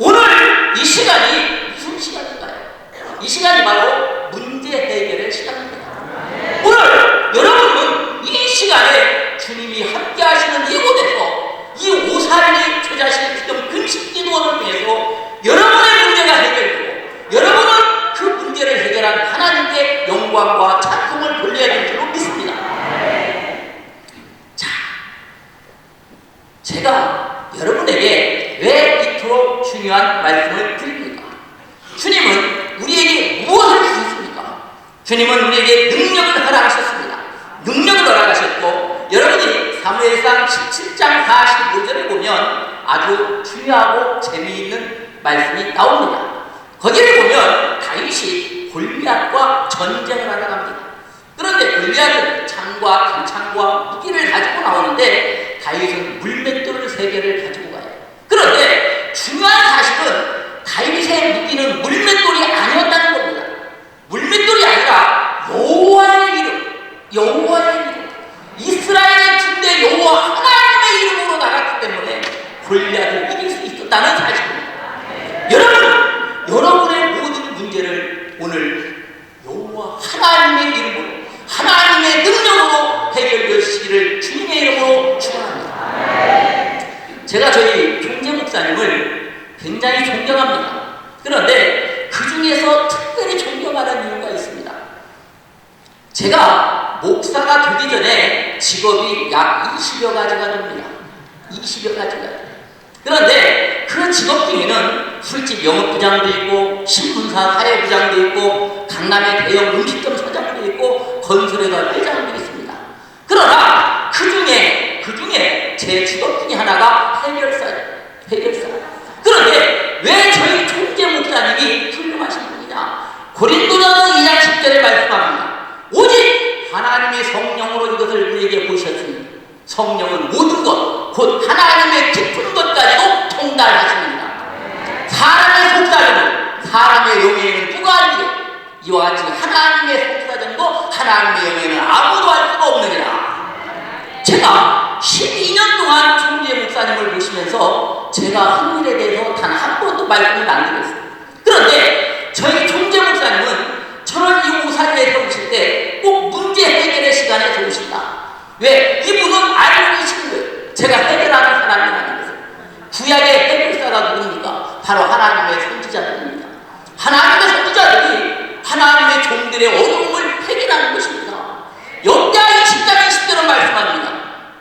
오늘 이 시간이 무슨 시간인가요? 이 시간이 바로 문제 해결의 시간입니다. 오늘 여러분은 이 시간에 주님이 함께 하시는 이곳에서 이 오살리 초자실 기도 금식 기도원을 통해서 여러분의 문제가 해결되고 여러분은 그 문제를 해결한 하나님께 영광과 찬송을 돌려야 될 줄로 믿습니다. 자, 제가 여러분에게 왜 이토록 중요한 말씀을 드립니까? 주님은 우리에게 무엇을 주셨습니까? 주님은 우리에게 능력을 허락하셨습니다. 능력을 허락하셨고, 여러분이 사무엘상 17장 45절을 보면 아주 중요하고 재미있는 말씀이 나옵니다. 거기를 보면 다윗이 골리앗과 전쟁을 하러 갑니다. 그런데 골리앗은 창과 단창과 무기를 가지고 나오는데 다윗은 물맷돌 3개를 가지고 가요. 그런데 중요한 사실은 다윗의 무기는 물맷돌이 아니었다는 겁니다. 물맷돌이 아니라 여호와의 이름, 이스라엘의 군대 여호와 하나님의 이름으로 나갔기 때문에 골리앗을 이길 수 있었다는 사실입니다. 여러분의 모든 문제를 오늘 여호와 하나님의 이름으로, 하나님의 능력으로 해결되시기를 주님의 이름으로 축원합니다. 제가 저희 총재 목사님을 굉장히 존경합니다. 그런데 그 중에서 특별히 존경하는 이유가 있습니다. 제가 목사가 되기 전에 직업이 약 20여 가지가 됩니다. 20여 가지가. 그런데 그 직업 중에는 술집 영업부장도 있고, 신문사 사회부장도 있고, 강남의 대형 음식점 사장도 있고, 건설회사 회장도 있습니다. 그러나 그 중에 제 직업 중에 하나가 해결사예요. 그런데 왜 저희 총재 목사님이 훌륭하신 분이냐? 고린도전서 2장 10절에 말씀합니다. 오직 하나님의 성령으로 이것을 우리에게 보셨으니 성령은 모든 것, 곧 하나님의 깊은 것까지도 통달하십니다. 사람의 속사정은 사람의 영에는 누가 알리요? 이와 같이 하나님의 속사정도 하나님의 영에는 아무도 알 수가 없느니라. 제가 12년 동안 총재 목사님을 모시면서 제가 한 일에 대해서 단 한 번도 말씀을 안 드렸어요. 그런데 저희 총재 목사님은 저를 이 오살리에 세우실 때 꼭 문제 해결의 시간에 세우신다. 왜? 이분은 알고 계시는 거예요. 제가 해결하는 사람이라는 것을. 구약의 해결사가 누굽니까? 바로 하나님의 선지자들입니다. 하나님의 선지자들이 하나님의 종들의 어려움을 해결하는 것입니다. 역대하 20장 20절은 말씀합니다.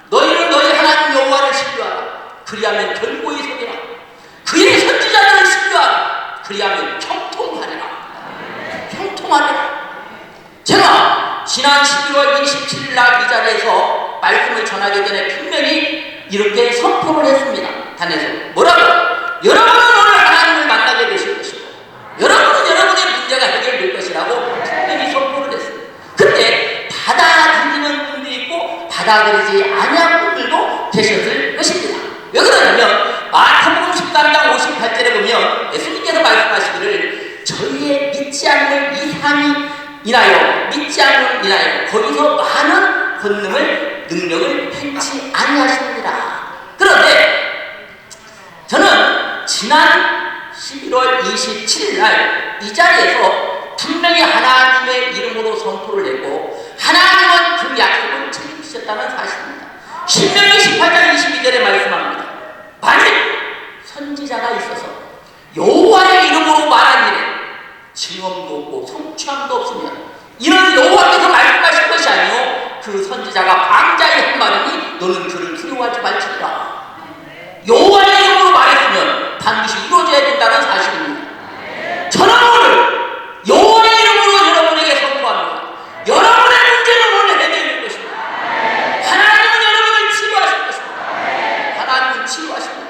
너희는 너희 하나님 여호와를 신뢰하라. 그리하면 견고히 서리라. 그의 선지자들을 신뢰하라. 그리하면 형통하리라. 제가 지난 11월 27일 날 이 자리에서 말씀을 전하기 전에 분명히 이렇게 선포를 했습니다. 단에서 뭐라고? 여러분은 오늘 하나님을 만나게 되실 것이고 여러분은 여러분의 문제가 해결될 것이라고 분명히 선포를 했습니다. 근데 받아들이는 분도 있고 받아들이지 아니한 분들도 계셨을 것입니다. 왜 그러냐면 마태복음 13장 58절에 보면 예수님께서 말씀하시기를 저희의 믿지 않는 믿지 않는 인하여 거기서 많은 권능을 능력을 행치 아니하십니다. 그런데 저는 지난 11월 27일 날 이 자리에서 분명히 하나님의 이름으로 선포를 했고 하나님은 그 약속을 책임지셨다는 사실입니다. 신명기 18장 22절에 말씀합니다. 만일 선지자가 있어서 여호와의 이름으로 말한 일에 증언도 없고 성취함도 없으면 이는 여호와께서 말씀하신 것이 아니요 그 선지자가 방자의 한 말이니 너는 그를 두려워하지 말지니라. 여호와의 이름으로 말했으면 반드시 이루어져야 된다는 사실입니다. 저는 오늘 여호와의 이름으로 여러분에게 선포합니다. 여러분의 문제는 오늘 해결될 것입니다. 하나님은 여러분을 치유하실 것입니다. 하나님은 치유하십니다.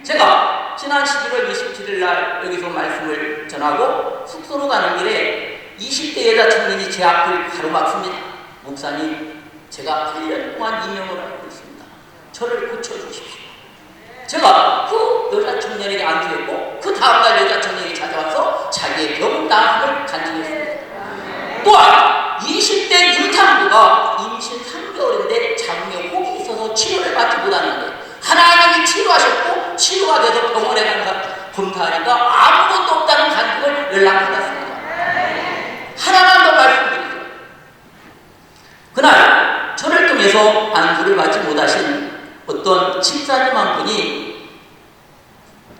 제가 지난 11월 27일 날 여기서 말씀을 전하고 숙소로 가는 길에 20대 여자 청년이 제 앞을 가로막습니다. 목사님, 제가 8년 동안 이명을 알고 있습니다. 저를 고쳐주십시오. 제가 그 여자 청년에게 안수했고 그 다음날 여자 청년이 찾아와서 자기의 병 나음을 간증했습니다. 또한 20대 임산부가 임신 3개월인데 자궁에 혹이 있어서 치료를 받지 못하는데 하나님이 치료하셨고 됐다고 치료가 돼서 병원에 검사하니까 아무것도 없다는 간증을 연락받았습니다. 하나만 더 말씀드리죠. 그날 저를 통해서 안수를 받지 못하신 어떤 집사님 한 분이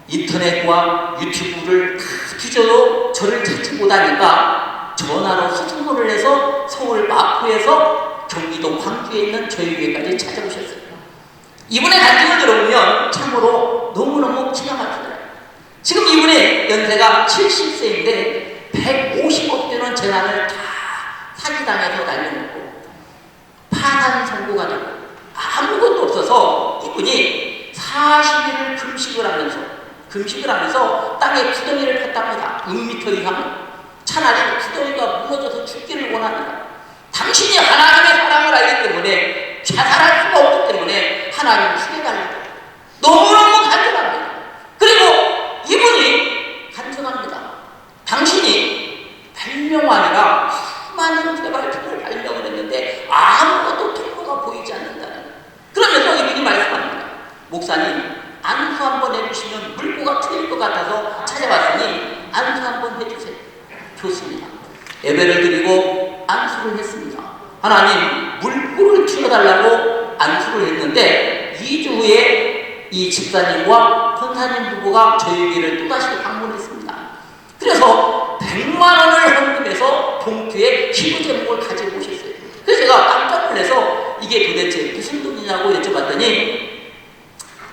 인터넷과 유튜브를 다 뒤져도 저를 찾지 못하니까 전화로 수소문을 해서 서울 마포에서 경기도 광주에 있는 저희 교회까지 찾아오셨어요. 이분의 간증을 들어보면 참으로 너무너무 기가 막히더라고요. 지금 이분의 연세가 70세인데 150억 되는 재산을 다 사기당해서 날려먹고 파산 선고가 되고 아무것도 없어서 이분이 40일을 금식을 하면서 땅에 구덩이를 팠답니다. 6m 이상. 차라리 구덩이가 무너져서 죽기를 원합니다. 당신이 하나님의 사랑을 알기 때문에 자살할 수가 없기 때문에 하나님을 죽여달라고 너무너무 간절합니다. 그리고 이분이 간청합니다. 당신이 발명하느라 수많은 개발품을 발명을 했는데 아무것도 통로가 보이지 않는다는. 그러면서 이분이 말씀합니다. 목사님, 안수 한번 해주시면 물고가 트일 것 같아서 찾아왔으니 안수 한번 해주세요. 좋습니다. 예배를 드리고 안수를 했습니다. 하나님, 물고를 튀어달라고 안수를 했는데 2주 후에 이 집사님과 권사님 부부가 저희 교회를 또다시 방문했습니다. 그래서 100만 원을 헌금해서 봉투에 기부 제목을 가지고 오셨어요. 그래서 제가 깜짝 놀라서 이게 도대체 무슨 돈이냐고 여쭤봤더니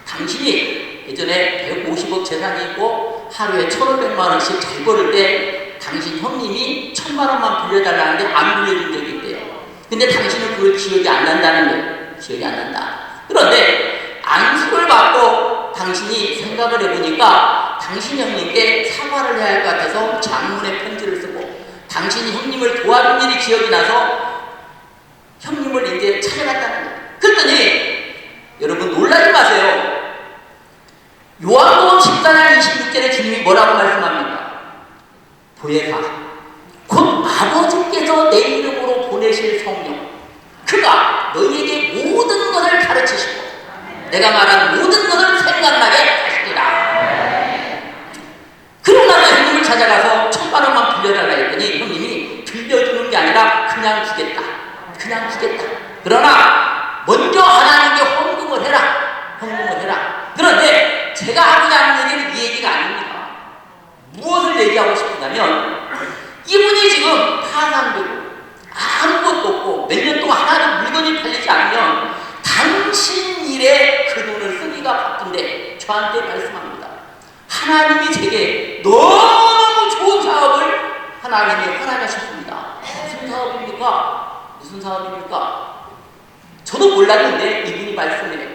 당신이 예전에 150억 재산이 있고 하루에 1,500만 원씩 잘 벌을 때 당신 형님이 1,000만 원만 빌려달라는데 안 빌려준 적이 있대요. 근데 당신은 그걸 기억이 안 난다는 거예요. 기억이 안 난다. 그런데 안수를 받고 당신이 생각을 해보니까 당신 형님께 사과를 해야 할 것 같아서 장문의 편지를 쓰고 당신이 형님을 도와준 일이 기억이 나서 형님을 이제 찾아갔다는 거예요. 그랬더니 여러분 놀라지 마세요. 요한복음 14장 26절에 주님이 뭐라고 말씀합니까? 보혜사, 곧 아버지께서 내 이름으로 보내실 성령, 그가 너희에게 모든 것을 가르치시고 내가 말한 모든 것을 생각나게 하시리라. 그러고 나서 형님을 찾아가서 1,000만 원만 빌려달라 했더니 형님이 빌려주는 게 아니라 그냥 주겠다. 그냥 주겠다. 그러나 먼저 하나님께 헌금을 해라. 헌금을 해라. 그런데 제가 하고자 하는 얘기는 이 얘기가 아닙니다. 무엇을 얘기하고 싶으냐면 이분이 지금 파산되고 아무것도 없고 몇 년 동안 하나도 물건이 팔리지 않으면 당신 일에 그 돈을 쓰기가 바쁜데 저한테 말씀합니다. 하나님이 제게 너무 좋은 사업을 하나님이 허락하셨습니다. 무슨 사업입니까? 무슨 사업입니까? 저도 몰랐는데 이분이 말씀해요.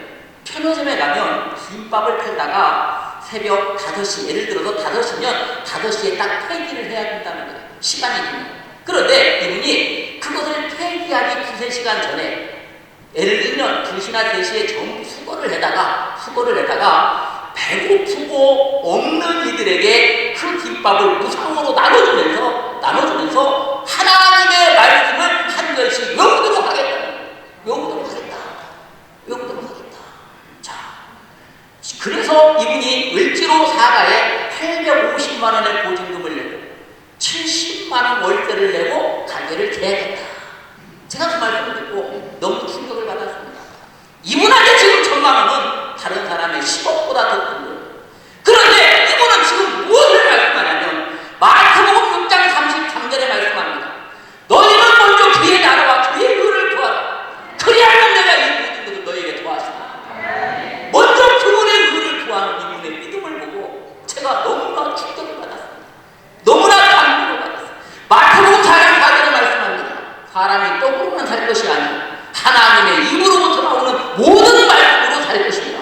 편의점에 가면 김밥을 팔다가 새벽 5시, 예를 들어서 5시면 5시에 딱 폐기를 해야 된다는 거예요. 시간이 되면. 그런데 이분이 그것을 폐기하기 2-3시간 전에 예를 들면 2시나 3시에 전부 수거를 해다가 배고프고 없는 이들에게 그 김밥을 무상으로 나눠주면서 하나님의 말씀을 한 절씩 외우도록 하겠다. 자, 그래서 이분이 을지로 사가에 850만 원의 보증금을 내고 70만 원 월세를 내고 가게를 계약했다. 제가 그 말씀을 듣고 너무 충격을 받았습니다. 이분한테 지금 1,000만 원은 다른 사람의 10억보다 더 큰 거예요. 그런데 이분은 지금 무엇을 말씀하냐면 마태복음 6장 33절에 말씀합니다. 너희는 먼저 그의 나라와 그의 의를 구하라. 그리하면 내가 이 모든 것을 너희에게 도와주리라. 먼저 그분의 의를 구하는 이분의 믿음을 보고 제가 너무나 충격을 받았습니다. 너무나 감동을 받았습니다. 마태복음 4장 4절에 말씀합니다. 사람이 떡으로만 살 것이 아니라 하나님의 입으로부터 나오는 모든 말씀으로 살 것입니다.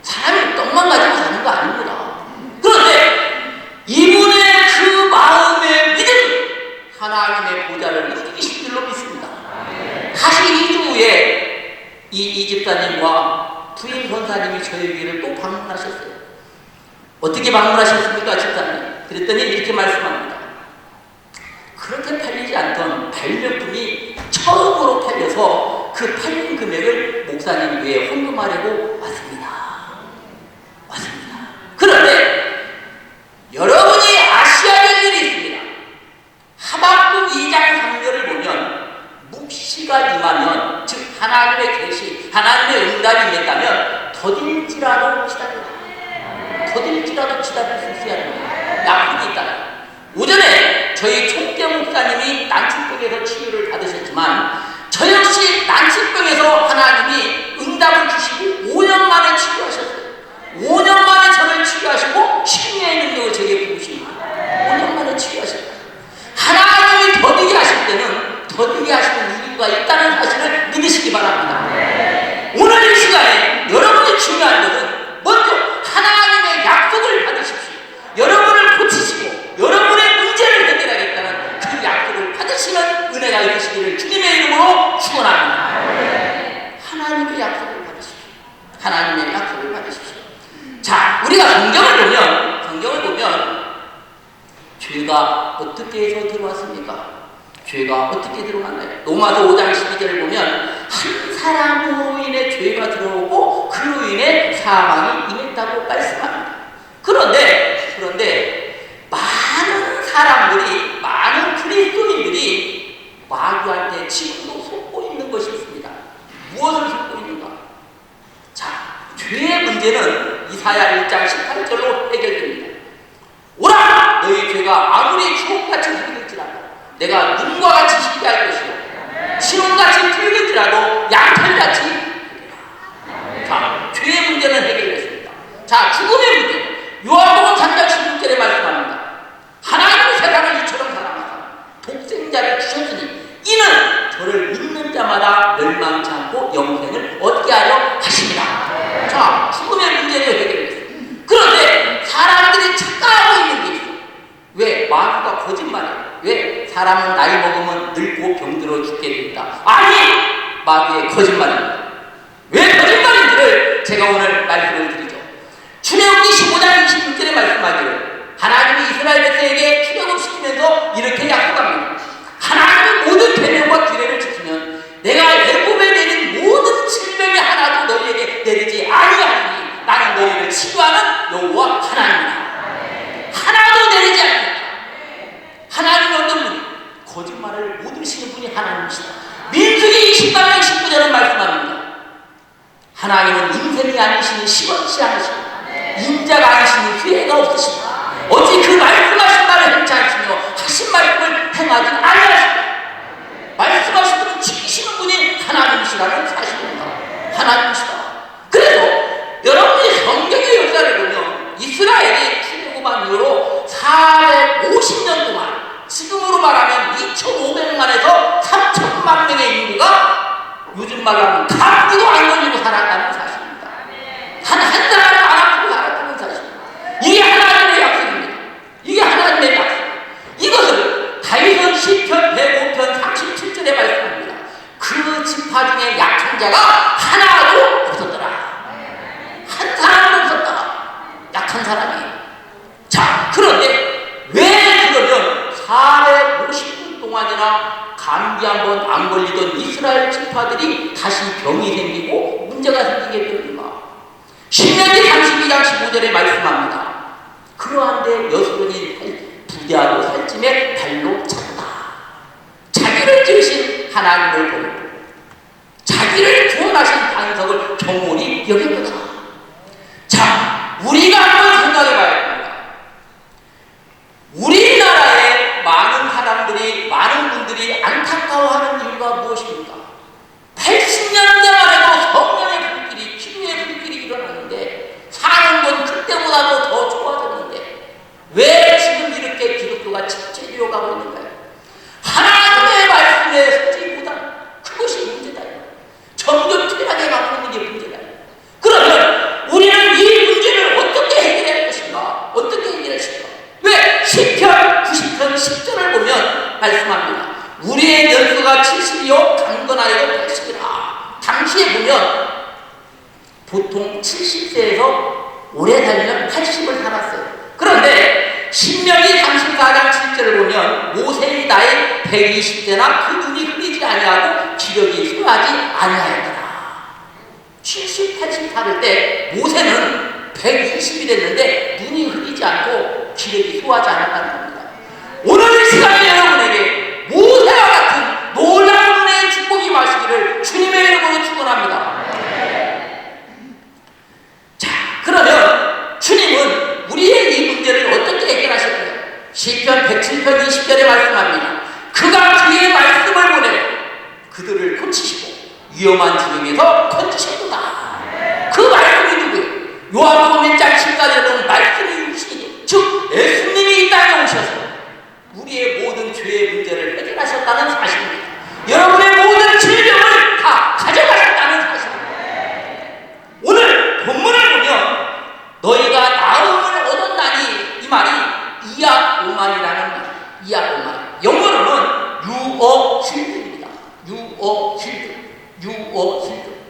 사람이 떡만 가지고 사는 거 아닙니다. 그런데 이분의 그 마음의 믿음이 하나님의 보좌를 움직이실 줄로 믿습니다. 다시 2주 후에 이 집사님과 부인 권사님이 저희 교회를 또 방문하셨어요. 어떻게 방문하셨습니까, 집사님? 그랬더니 이렇게 말씀합니다. 그렇게 팔리지 않던 발명품이 처음으로 팔려서 그 팔린 금액을 목사님 교회에 헌금하려고 왔습니다. 하나님의 계시, 하나님의 응답이 있다면 더딜지라도 기다려라. 더딜지라도 기다릴 수 있어야 합니다. 약속이 있다. 오전에 저희 총재 목사님이 난치병에서 치유를 받으셨지만 저 역시 난치병에서 하나님이 응답을 주시고 5년 만에 치유하셨어요. 5년 만에 저를 치유하시고 심리의 능력을 제게 부으십니다. 5년 만에 치유하셨어요. 하나님이 더디게 하실 때는 더디게 하시는 이유가 있다는 사실을 믿으시기 바랍니다. 오늘 이 시간에 여러분이 중요한 것은 먼저 하나님의 약속을 받으십시오. 여러분을 고치시고 여러분의 문제를 해결하겠다는 그 약속을 받으시는 은혜가 있으시기를 주님의 이름으로 축원합니다. 하나님의 약속을 받으십시오. 하나님의 약속을 받으십시오. 자, 우리가 성경을 보면 죄가 어떻게 해서 들어왔습니까? 죄가 어떻게 들어왔나요? 로마서 5장 12절을 보면 한 사람으로 인해 죄가 들어오고 그로 인해 사망이 임했다고 말씀합니다. 그런데 많은 사람들이, 많은 그리스도인들이 마귀한테 지금도 속고 있는 것이 있습니다. 무엇을 속고 있는가? 자, 죄의 문제는 이사야 1장 18절로 해결됩니다. 오라! 너희 죄가 아무리 주홍같이 hir을지라도 내가 눈과 같이 희게 할 것이요 진홍같이 붉을지라도 양털같이 hir리라. 자, 죄의 문제는 해결됐습니다. 자, 죽음의 문제. 요한복음 3장 16절에 말씀합니다. 하나님은 세상을 이처럼 사랑하사 독생자를 주셨으니 이는 저를 믿는 자마다 멸망치 않고 영생을 얻게 하려 하십니다. 자, 죽음의 문제를 해결했습니다. 그런데 사람들이 착각하고 있는 게 있어. 왜? 마귀가 거짓말이에요. 왜? 사람은 나이 먹으면 늙고 병들어 죽게 됩니다. 아니! 마귀의 거짓말입니다. 왜 거짓말인지를 제가 오늘 말씀을 드리죠. 출애굽기 15장 26절에 말씀하기를 하나님이 이스라엘 백성에게 출애굽시키면서 이렇게 약속합니다. 하나님의 모든 계명과 규례를 지키면 내가 애굽에 내린 모든 질병이 하나도 너희에게 내리지 아니하니 나는 너희를 치유하는 여호와 하나님이다. 하나도 내리지 않겠다. 하나님은 어떤 분이? 거짓말을 못 들으시는 분이 하나님이시다. 민수기 28장 19절은 말씀합니다. 하나님은 인생이 아니시니 시원치 않으시고 인자가 아니시니 후회가 없으시다. 어찌 그 말씀하신 말을 행치 않으시며 하신 말씀을 행하지 아니하시고 말씀하신 분은 지키시는 분이 하나님이시라는 사실입니다. 하나님이시다. 그래서 여러분이 성경의 역사를 보면 이스라엘이 출애굽한 이후로 450년 동안 지금으로 말하면 2,500만에서 3,000만 명의 인구가 요즘 말로 하면 감기도 안 걸리고 살았다는 사실입니다. 한 사람도 안 아프고 살았다는 사실입니다. 이게 하나님의 약속입니다. 이게 하나님의 약속. 이것을 다윗은 시편 105편 37절에 말씀합니다. 그 지파 중에 약한 자가 하나도 없었더라. 한 사람도 없었다. 약한 사람이. 자, 그런데 왜 그러면 450년 동안이나 감기 한번 안 걸리던 이스라엘 지파들이 다시 병이 생기고 문제가 생기게 됩니까? 신명기 32장 15절에 말씀합니다. 그러한데 여수론이 부대하고 살찜에 발로 찼다. 자기를 지으신 하나님을 보고 자기를 구원하신 반석을 경홀히 여겼다. 자, 우리가 한번 생각해 봐야 됩니다. 우리나라에 많은 사람들이, 많은 분들이 안타까워하는 이유가 무엇입니까? 80년대만 해도 성령의 불길이, 기도의 불길이 일어났는데 사는 건 그때보다도 더 좋아졌는데 왜 지금 이렇게 기독교가 침체되어 가고 있는가요? 하나님의 말씀에 서지보다 그것이 문제다. 점점 퇴락해 가고 있는 게 문제다. 그러면 우리는 이 문제를 어떻게 해결할 것인가? 어떻게 해결할 것인가? 왜? 시편 90편 10절을 보면 말씀합니다. 우리의 연수가 70이요 강건하여 80이라. 당시에 보면 보통 70세에서 오래 살면 80을 살았어요. 그런데 신명기 34장 7절을 보면 모세의 나이 120세나 그 눈이 흘리지 아니하고 기력이 쇠하지 아니하였더라. 70, 80 살을 때 모세는 120이 됐는데 눈이 흘리지 않고 기력이 쇠하지 않았다는 겁니다. 오늘 이 시간에 여러분에게 모세와 같은 놀라운 은혜의 축복이 마시기를 주님의 이름으로 위험한 지경에서 건지셨구나. 그 말씀이 누구예요? 요한복음 1장 10절에 보면 말씀이 유신이죠. 즉 예수님이 이 땅에 오셔서 우리의 모든 죄의 문제를 해결하셨다는 사실입니다. 여러분의 모든 질병을 다 가져가셨다는 사실입니다. 오늘 본문을 보면 너희가 나음을 얻었나니 이 말이 이약오만이라는 말. 이약오만. 영어로는 유어힐드입니다. 유어힐드.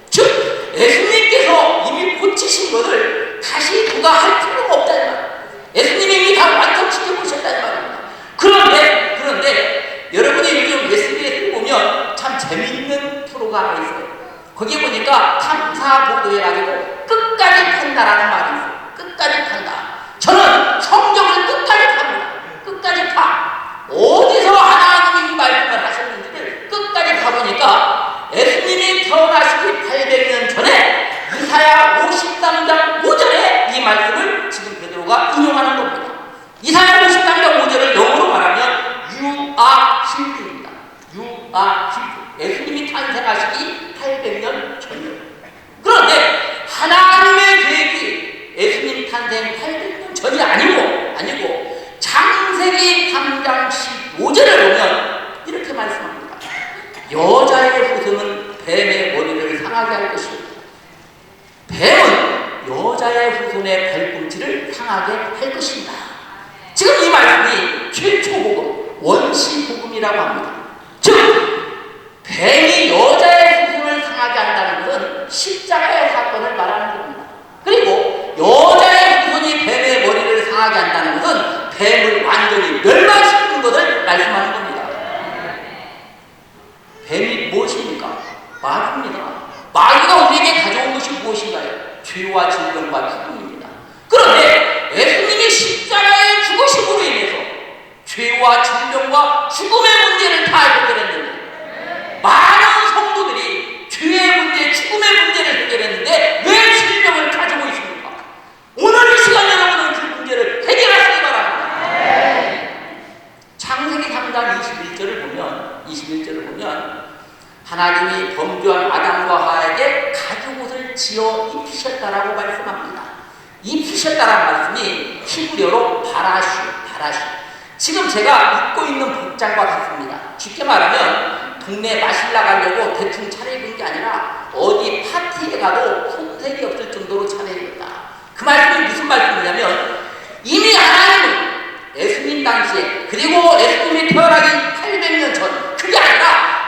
즉 예수님께서 이미 고치신 것을 다시 누가 할 필요가 없다는 말. 예수님이 이미 다 완성시켜 보셨다는 말입니다. 그런데 여러분이 요즘 SBS를 보면 참 재밌는 프로가 하나 있어요. 거기에 보니까 탐사 보도해가지고 끝까지 판다라는 말이 있어요. 끝까지 판다. 저는 성경을 끝까지 팝니다. 끝까지 파. 어디서 하나님이 이 말씀을 하셨는지를 끝까지 파보니까 예수님이 태어나시기 800년 전에 이사야 53장 5절에 이 말씀을 지금 베드로가 인용하는 겁니다. 이사야 53장 5절을 영어로 말하면 You are healed입니다. You are healed. 예수님이 탄생하시기 800년 전이요. 그런데 하나님의 계획이 예수님 탄생 800년 전이 아니고 창세기 3장 15절을 보면 이렇게 말씀합니다. 여자의 후손은 뱀의 머리를 상하게 할 것이고 뱀은 여자의 후손의 발꿈치를 상하게 할 것입니다. 지금 이 말씀이 최초복음, 원시복음이라고 합니다. 즉 뱀이 여자의 후손을 상하게 한다는 것은 십자가의 사건을 말하는 겁니다. 그리고 여자의 후손이 뱀의 머리를 상하게 한다는 것은 뱀을 완전히 멸망시키는 것을 말씀하는 겁니다. 뱀이 무엇입니까? 마귀입니다. 마귀가 우리에게 가져온 것이 무엇인가요? 죄와 질병과 죽음입니다. 그런데 예수님이 십자가에 죽으심으로 인해서 죄와 질병과 죽음의 문제를 다 해결했는데 많은 성도들이 죄의 문제, 죽음의 문제를 해결했는데 왜 질병을 가지고 있습니까? 오늘 이 시간 여러분은 그 문제를 해결하시기 바랍니다. 창세기 3장 21절을 보면 하나님이 범죄한 아담과 하와에게 가죽옷을 지어 입히셨다라고 말씀합니다. 입히셨다라는 말씀이 히브리어로 바라슈. 지금 제가 입고 있는 복장과 같습니다. 쉽게 말하면 동네 마실 나가려고 대충 차려입은 게 아니라 어디 파티에 가도 손색이 없을 정도로 차려입었다. 그 말씀이 무슨 말씀이냐면 이미 하나님은 예수님 당시에 그리고 예수님이 태어나기 800년 전 그게 아니라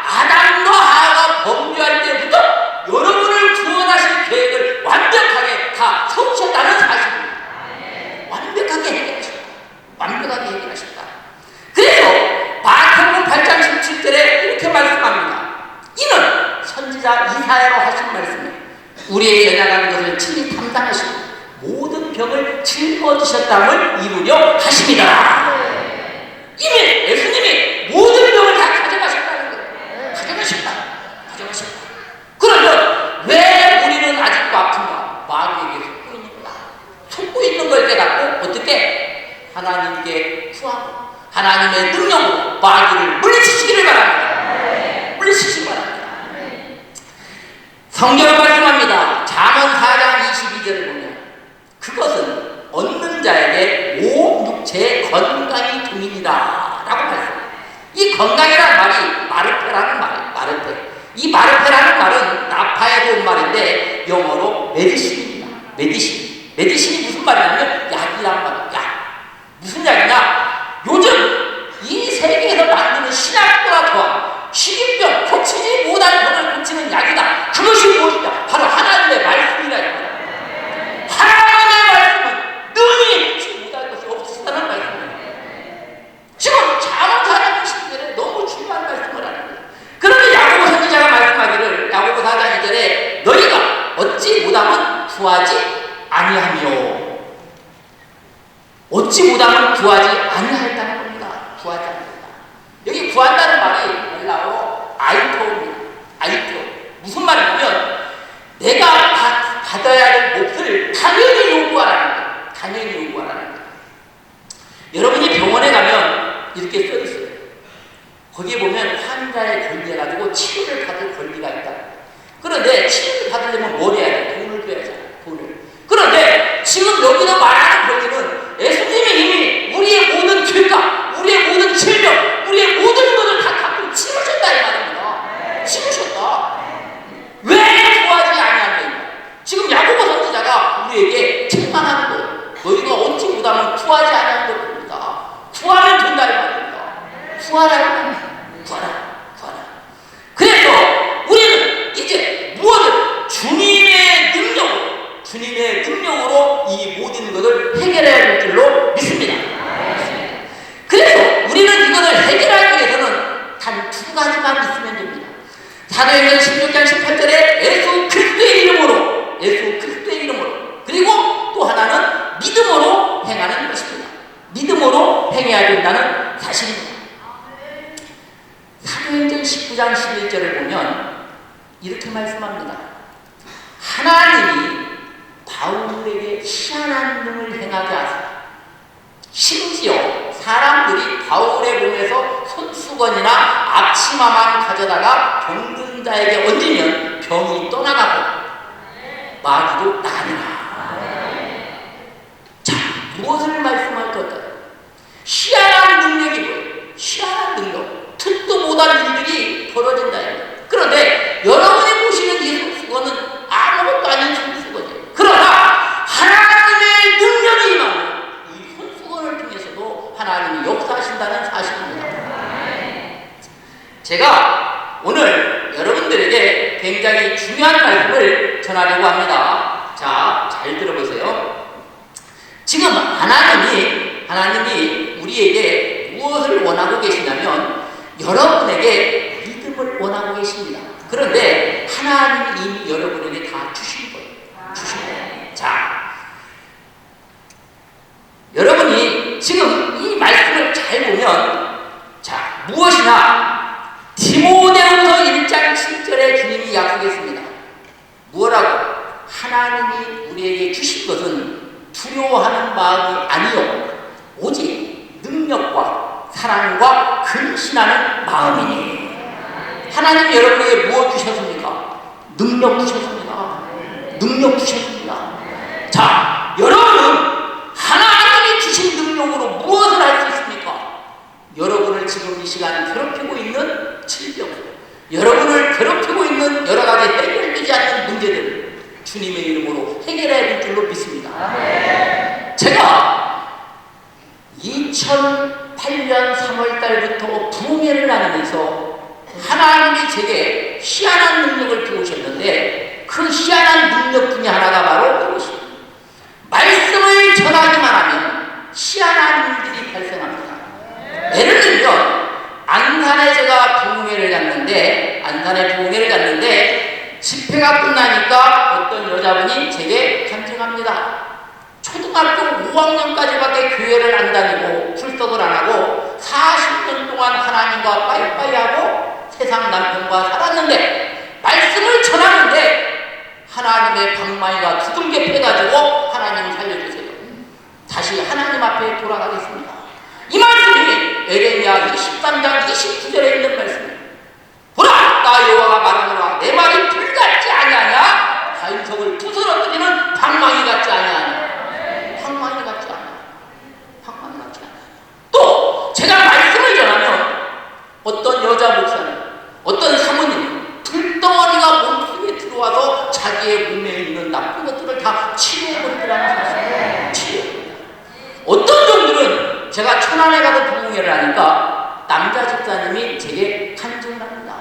아담과 하와가 범죄할 때부터 여러분을 구원하실 계획을 완벽하게 다 세우셨다는 사실입니다. 완벽하게 해결하셨다. 그래서 마태복음 8장 17절에 이렇게 말씀합니다. 이는 선지자 이사야로 하신 말씀이에요. 우리의 연약한 것을 친히 담당하시고 모든 병을 짊어지셨다함을 이루려 하십니다. 이미 예수님이 모든 병을 다 가져가셨다는 거예요. 가져가셨다. 그러면 왜 우리는 아직도 아픈가? 마귀에게 속고 있는 거다. 속고 있는 걸 깨닫고 어떻게? 하나님께 구하고 하나님의 능력으로 마귀를 물리치시기를 바랍니다. 물리치시기 바랍니다. 성경을 말씀합니다. 잠언 4장 22절을 보면 그것은 얻는 자에게 온 육체의 건강이 됨이니라 라고 말씀합니다. 이 건강이라는 말이 마르페라는 말이에요. 이 마르페라는 말은 나파에서 온 말인데 영어로 메디신입니다. 메디신이 무슨 말이냐면 약이란 말이에요. 약. 무슨 약이냐? 요즘 이 세계에서 만드는 신약보다 더한 식인병, 고치지 못할 병을 고치는 약이다. 그것이 무엇이냐? 바로 하나님의 말씀이라 합니다. 하나님의 말씀은 능히 고치지 못할 것이 없으시다는 말씀입니다. 지금 잠언 4장 20절에 너무 중요한 말씀을 하는 거예요. 그런데 야고보 선지자가 말씀하기를 야고보 4장 2절에 너희가 얻지 못하면 구하지 아니하며 얻지 못하면 구하지 아니하였다는 겁니다. 구하지 않는다. 여기 구한다는 말이 헬라어로 아이토입니다. 무슨 말이냐면 내가 받아야 될 몫을 당연히 요구하라는 거예요. 여러분이 병원에 가면 이렇게 써 있어요. 거기에 보면 환자의 권리해가지고 치료를 받을 권리가 있다. 그런데 치유를 받으려면 뭘 해야 돼? 돈을 줘야잖아. 돈을. 그런데 지금 여기서 말하는 권리는 예수님이 이미 우리의 모든 죄가, 우리의 모든 질병, 우리의 모든 것을 다 갖고 치우셨다 이 말입니다. 치우셨다. 왜 구하지 않냐면 지금 야고보 선지자가 우리에게 책망하는 거예요. 너희가 얻지 못하면 구하지 않는 것입니다. 구하면 된다 이 말입니다. 구하라. 그래서 우리는 이제 무엇을 주님의 능력으로 이 모든 것을 해결해야 될 줄로 믿습니다. 그래서 우리는 이것을 해결하기 위해서는 단 두 가지만 있으면 됩니다. 사도행전 16장 18절에 예수 그리스도의 이름으로 그리고 또 하나는 믿음으로 행하는 것입니다. 믿음으로 행해야 된다는 사실입니다. 사도행전 19장 11절을 보면 이렇게 말씀합니다. 하나님이 바울에게 희한한 일을 행하게 하사 심지어 사람들이 바울의 몸에서 손수건이나 앞치마만 가져다가 병든 자에게 얹으면 병이 떠나가고 마귀도 나으리라. 자, 무엇을 말씀할 것까요? 희한한 능력이 뭐예요? 희한한 능력. 듣도 못한 일들이 벌어진다. 그런데 여러분이 보시는 이 손수건은 아무것도 아닌 손수건이에요. 그러나 하나님의 능력이 임하면 이 손수건을 통해서도 하나님이 역사하신다는 사실입니다. 제가 오늘 여러분들에게 굉장히 중요한 말씀을 전하려고 합니다. 자, 잘 들어보세요. 지금 하나님이 우리에게 무엇을 원하고 계시냐면 여러분에게 믿음을 원하고 계십니다. 그런데 하나님이 이미 여러분에게 다 주신 거예요. 자, 여러분이 지금 이 말씀을 잘 보면 자, 무엇이나 디모데후서 1장 7절에 주님이 약속했습니다. 뭐라고? 하나님이 우리에게 주신 것은 두려워하는 마음이 아니요 오직 능력과 사랑과 근신하는 마음이니. 하나님이 여러분에게 무엇 주셨습니까? 능력 주셨습니다. 자, 여러분은 하나님이 주신 능력으로 무엇을 할 수 있습니까? 여러분을 지금 이 시간 괴롭히고 있는 질병, 여러분을 괴롭히고 있는 여러 가지 해결되지 않는 문제들 주님의 이름으로 해결해야 될 줄로 믿습니다. 제가 2008년 3월달부터 부흥회를 다니면서 하나님이 제게 희한한 능력을 주셨는데 그 희한한 능력 중에 하나가 바로 이것입니다. 말씀을 전하기만 하면 희한한 일들이 발생합니다. 예를 들면 안산에 제가 부흥회를 갔는데 집회가 끝나니까 어떤 여자분이 제게 간증합니다. 초등학교 5학년까지밖에 교회를 안 다니고 출석을 안 하고 40년 동안 하나님과 빠이빠이하고 세상 남편과 살았는데 말씀을 전하는데 하나님의 방망이가 두들겨 패가지고 하나님 살려주세요. 다시 하나님 앞에 돌아가겠습니다. 이 말씀이 에레미야 23장 29절에 있는 말씀입니다. 보라, 나 여호와가 말하노라. 내 말이 불같지 아니하냐? 반석을 부스러뜨리는 방망이 같지 아니하냐? 방망이 같지 않아요. 또 제가 말씀을 전하면 어떤 여자 목사님, 어떤 사모님 불덩어리가 몸속에 들어와서 자기의 몸에 있는 나쁜 것들을 다 치료해버리더라는 사실이에요. 치료해버립니다. 어떤 종들은 제가 천안에 가서 부흥회를 하니까 남자 집사님이 제게 간증을 합니다.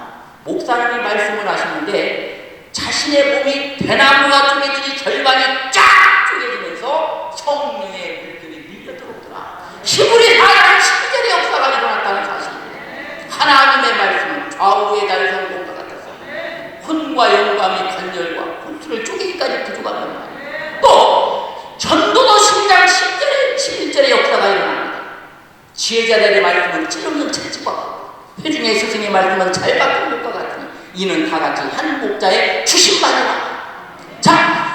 목사님이 말씀을 하시는데 자신의 몸이 대나무가 쪼개지니 절반이 쫙 쪼개지면서 성령의 물들이 밀려 들어오더라. 히브리 4장 12절의 역사가 일어났다는 사실입니다. 하나님의 말씀은 좌우의 달선 공과 같아서 혼과 영감이 관절과 골수를 쪼개기까지 부족하는 말이에요. 또 전도서 10장 11절의 역사가 일어납니다. 지혜자들의 말씀은 찔없는 채찍과 회중의 스승의 말씀은 잘 받은 것과 같으니 이는 다 같이 한 목자의 주심받으라. 자,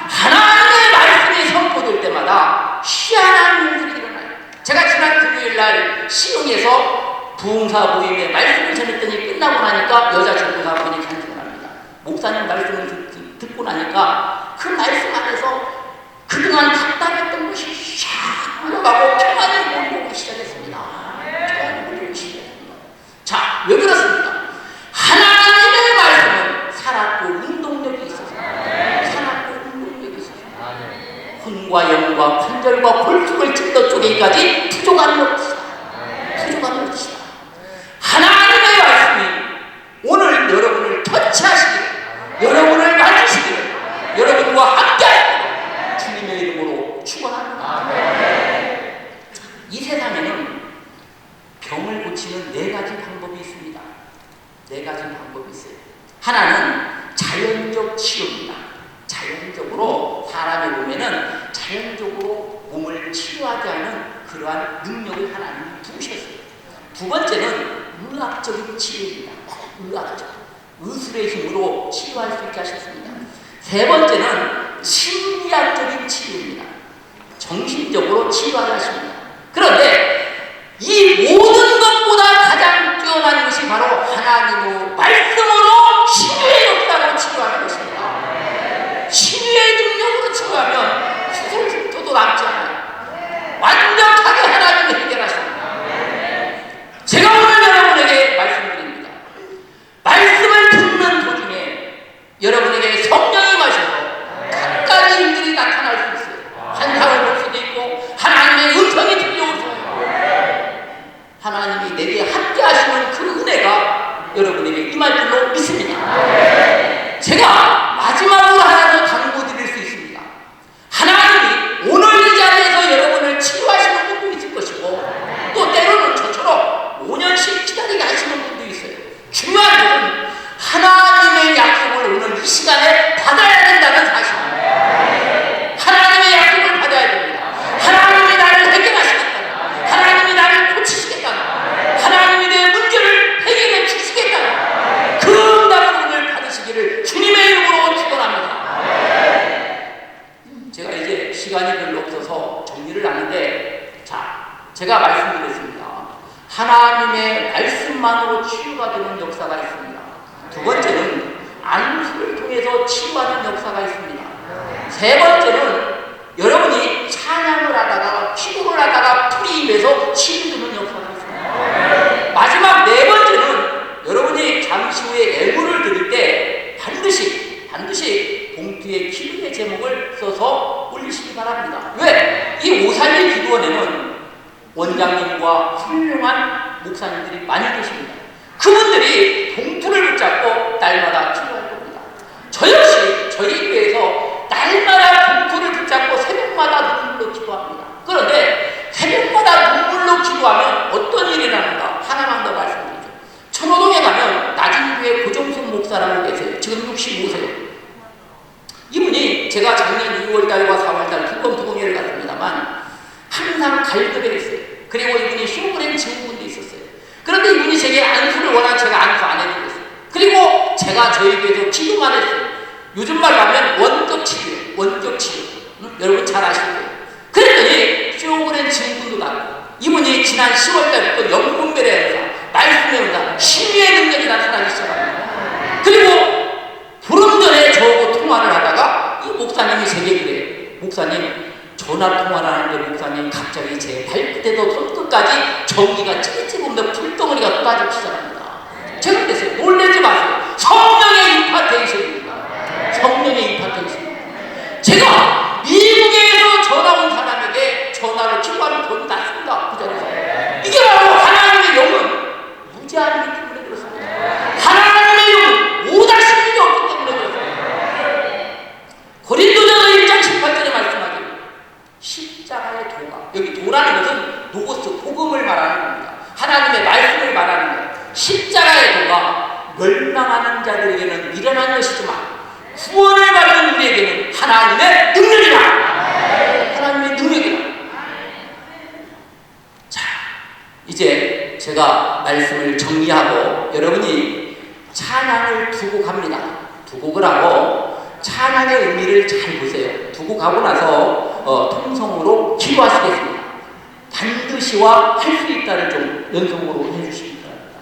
하나님의 말씀이 선포될 때마다 희한한 일들이 일어나요. 제가 지난 금요일날 시흥에서 부흥사 모임에 말씀을 전했더니 끝나고 나니까 여자 전도사분이 간증을 합니다. 목사님 말씀을 듣고 나니까 그 말씀 안에서 그동안 답답했던 것이 샥 올라가고 평안이 몰려오기 시작했습니다. 평안이 몰려오기 시작했습니다. 자, 왜 그렇습니까? 하나님의 말씀은 살았고 운동력이 있어서 혼과 영과 관절과 골격을 찔러 쪼개기까지 부족한 것이다. 부족한 것이다. 하나님의 말씀이 오늘 여러분을 터치하시기를, 여러분을 만지시기를, 여러분과 함께하시기를 주님의 이름으로 축원합니다. 이 세상에는 병을 고치는 4가지 방법이 있습니다. 4가지 방법이 있어요. 하나는 자연적 치료입니다. 자연적으로 사람의 몸에는 자연적으로 몸을 치료하게 하는 그러한 능력을 하나님이 두셨어요. 두 번째는 의학적인 치료입니다. 의학적, 의술의 힘으로 치료할 수 있게 하셨습니다. 세 번째는 심리학적인 치료입니다. 정신적으로 치료하게 하십니다. 그런데 이 모든 것보다 가장 뛰어난 것이 바로 하나님의 말씀으로 치료의 역사로 치료하는 것입니다. 치유의 능력으로 치료하면 수술도 남지 않아요. 완벽하게 하나님이 해결하십니다. 제가 오늘 여러분에게 말씀드립니다. 말씀을 듣는 도중에 여러분에게 성령이 마셔서 각가지 일들이 나타날 수 있어요. 환상을 볼 수도 있고 하나님의 음성이 들려올 수도 있고 하나님이 내게 함께 하시는 그 은혜가 여러분에게 임할 줄로 믿습니다. 제가 마지막으로 하나 더 당부드릴 수 있습니다. 하나님이 오늘 이 자리에서 여러분을 치유하시는 분도 있을 것이고 또 때로는 저처럼 5년씩 기다리게 하시는 분도 있어요. 중요한 것은 하나님의 약속을 오늘 이 시간에 받아야 된다는 사실입니다. 하나님의 약속을 받아야 됩니다. 하나님이 나를 해결하시겠다는, 하나님이 나를 고치시겠다는, 하나님이 내 문제를 해결해 주시겠다는 그 응답을 오늘 받으시기를 주님의 이름으로 축원합니다. 제가 이제 시간이 별로 없어서 정리를 하는데, 자, 제가 말씀드렸습니다. 하나님의 말씀만으로 치유가 되는 역사가 있습니다. 두 번째는 안수를 통해서 치유하는 역사가 있습니다. 세 번째는 여러분이 찬양을 하다가 기도를 하다가 풀이 임해서 치유되는 역사가 있습니다. 마지막 네 번째는 여러분이 잠시 후에 애물을 드릴 때 반드시 봉투에 기도의 제목을 써서 올리시기 바랍니다. 왜? 이 531 기도원에는 원장님과 훌륭한 목사님들이 많이 계십니다. 그분들이 봉투를 붙잡고 날마다 기도할 겁니다. 저 역시 저희 교회에서 날마다 봉투를 붙잡고 새벽마다 눈물로 기도합니다. 그런데 새벽마다 눈물로 기도하면 어떤 일이 일어나는가? 하나만 더 말씀드리죠. 천호동에 가면 낮은교회 고정순 목사라고 계세요. 지금 65세요. 이분이 제가 작년 2월달과 4월달 두 번 교회를 갔습니다만 항상 갈급해 했어요. 그리고 이분이 쇼그램 증후군도 있었어요. 그런데 이분이 제게 안수를 원한 제가 안수 안 해드렸어요. 그리고 제가 저희 교회에서 기도만 했어요. 요즘 말로 하면 원격 치료. 여러분 잘 아실 거예요. 그랬더니 쇼그램 증후군도 나고 이분이 지난 10월달부터 영분별의 연사, 말씀의 연사, 신유의 능력이 나타나기 시작합니다. 그리고 보름 전에 저하고 통화를 하다가 이 목사님이 제게 그래요. 목사님, 전화 통화를 하는데 목사님 갑자기 제 발끝에서 손끝까지 전기가 찌릿찌릿 불덩어리가 쏟아지기 시작합니다. 제가 그랬어요. 놀라지 마세요. 성령의 임파테이션입니다. 성령의 임파테이션. 제가 미국에서 전화 온 사람에게 전화를 기도하는 돈이 났습니다. 그 자리에서. 이게 바로 하나님의 영은 무제한이기 때문에 그렇습니다. 하나님의 영은 5-16이 없기 때문에 그렇습니다. 고린도전서 1장 18절에 말씀하기를 십자가의 도가, 여기 도라는 것은 노고스, 복음을 말하는 겁니다. 하나님의 말씀을 말하는 거예요. 십자가의 도가 멸망하는 자들에게는 미련한 것이지만 구원을 받는 우리에게는 하나님의 능력이다. 하나님의 능력이다. 자, 이제 제가 말씀을 정리하고 여러분이 찬양을 두 곡 합니다. 두 곡을 하고 찬양의 의미를 잘 보세요. 두고 가고 나서 통성으로 기도하시겠습니다. 반드시와 할 수 있다를 좀 연속으로 해주시기 바랍니다.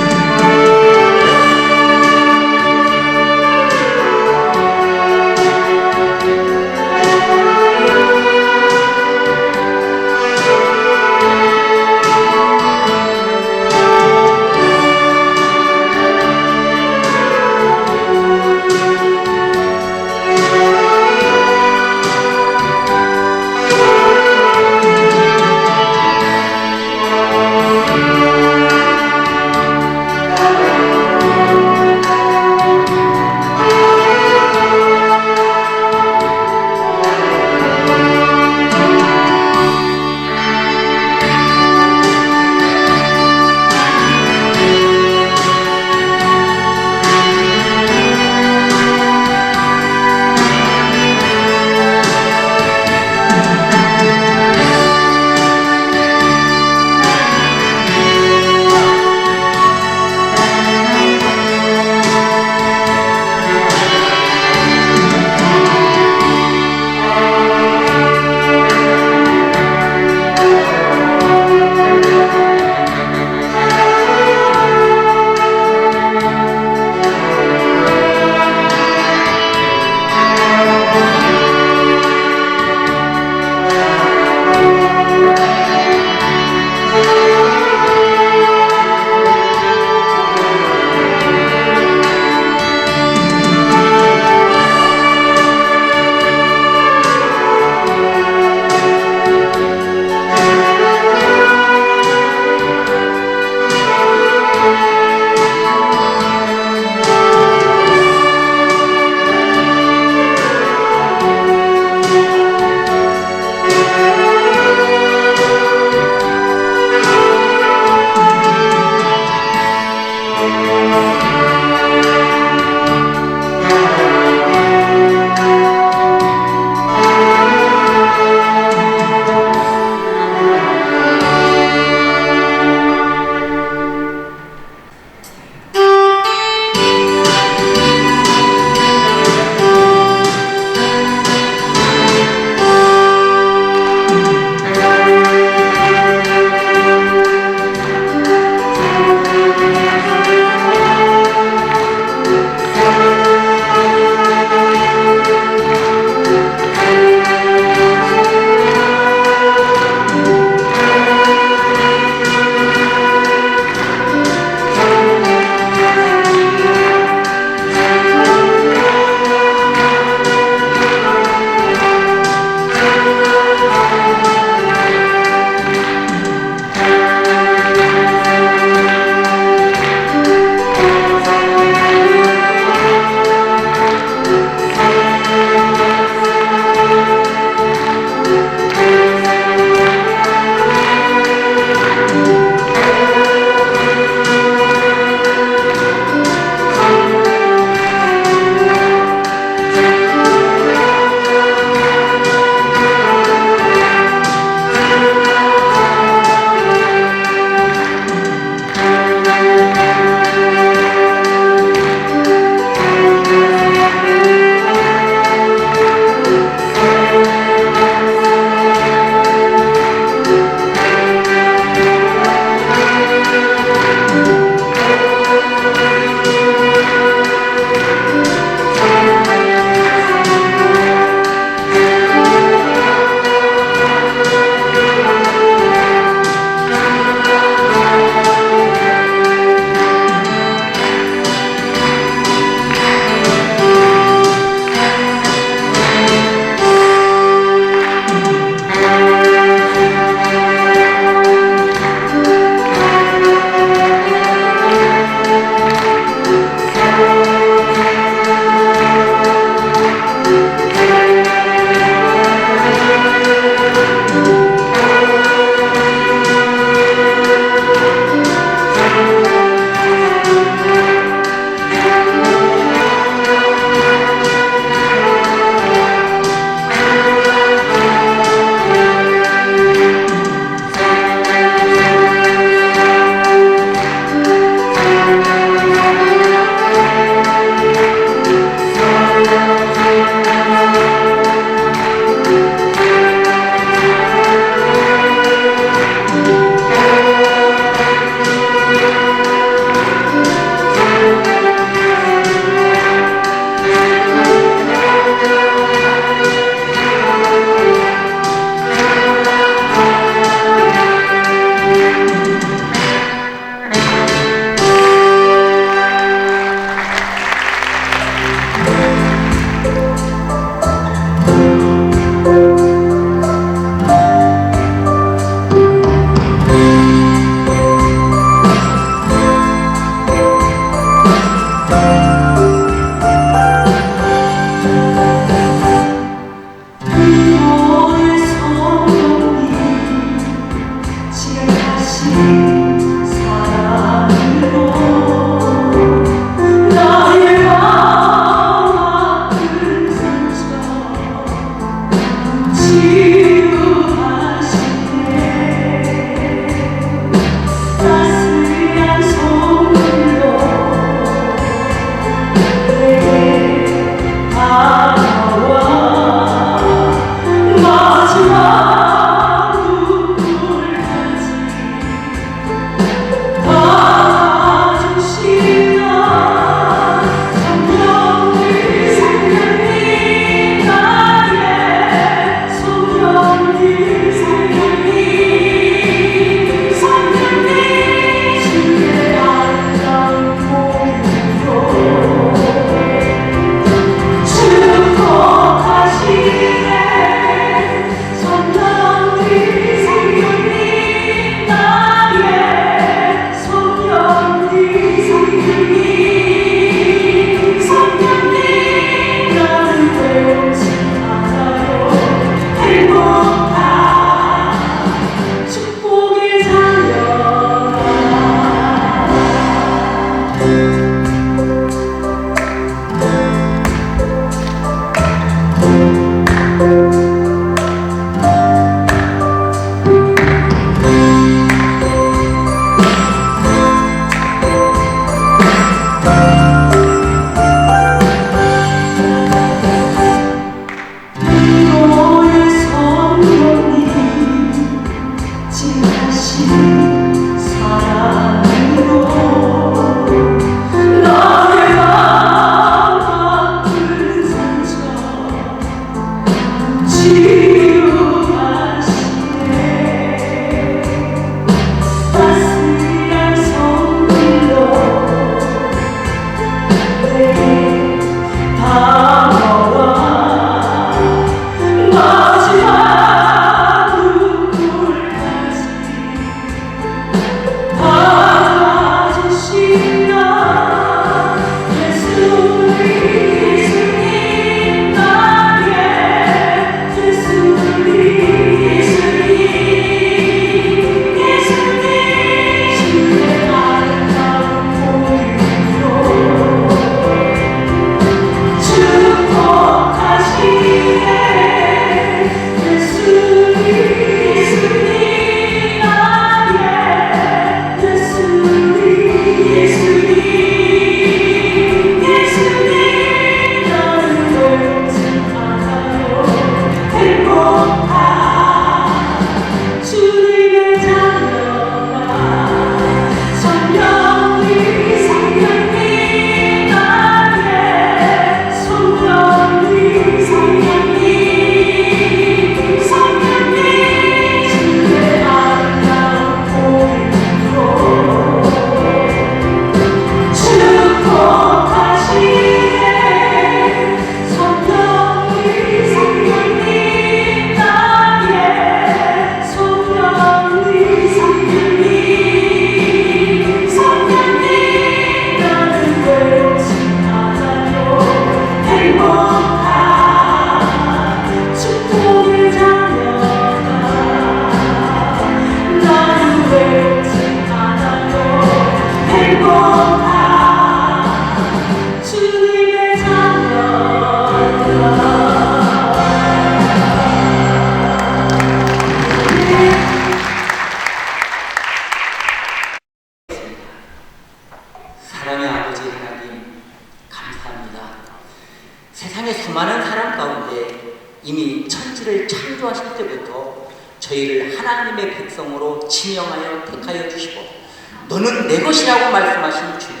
백성으로 지명하여 택하여 주시고 너는 내 것이라고 말씀하신 주님,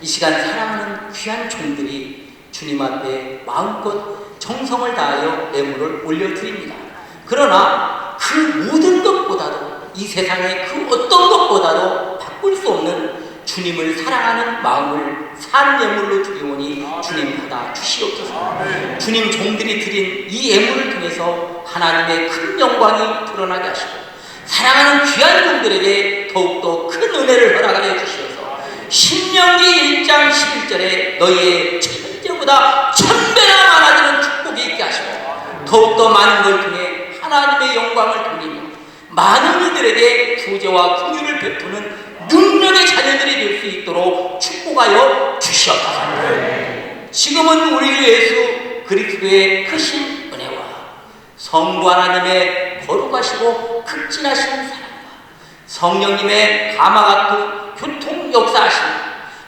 이 시간 사랑하는 귀한 종들이 주님 앞에 마음껏 정성을 다하여 예물을 올려드립니다. 그러나 그 모든 것보다도, 이 세상의 그 어떤 것보다도 바꿀 수 없는 주님을 사랑하는 마음을 산 예물로 드리오니 주님 받아 주시옵소서. 주님 종들이 드린 이 예물을 통해서 하나님의 큰 영광이 드러나게 하시고 사랑하는 귀한 종들에게 더욱더 큰 은혜를 허락하여 주시옵소서. 신명기 1장 11절에 너희의 천대보다 1000배나 많아지는 축복이 있게 하시고 더욱더 많은 걸 통해 하나님의 영광을 돌리며 많은 이들에게 구제와 긍휼을 베푸는 능력의 자녀들이 될 수 있도록 축복하여 주시옵소서. 지금은 우리 주 예수 그리스도의 크신 은혜와 성부 하나님의 거룩하시고 극진하신 사랑과 성령님의 감화 같은 교통 역사하심,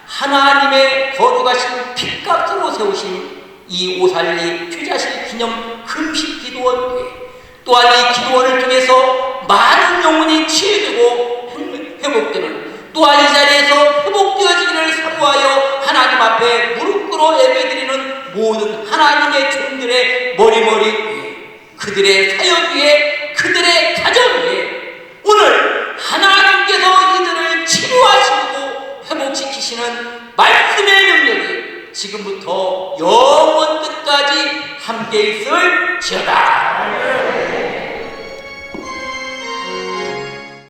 하나님의 거룩하신 핏값으로 세우신 이 오살리 죄자실 기념 금식 기도원 외에 또한 이 기도원을 통해서 많은 영혼이 치유되고 회복되는, 또한 이 자리에서 회복되어지기를 사모하여 하나님 앞에 무릎 꿇어 예배드리는 모든 하나님의 종들의 머리머리 위에, 그들의 사역 위에, 그들의 가정 위에 오늘 하나님께서 이들을 치료하시고 회복시키시는 말씀의 능력이 지금부터 영원 끝까지 함께 있을지어다.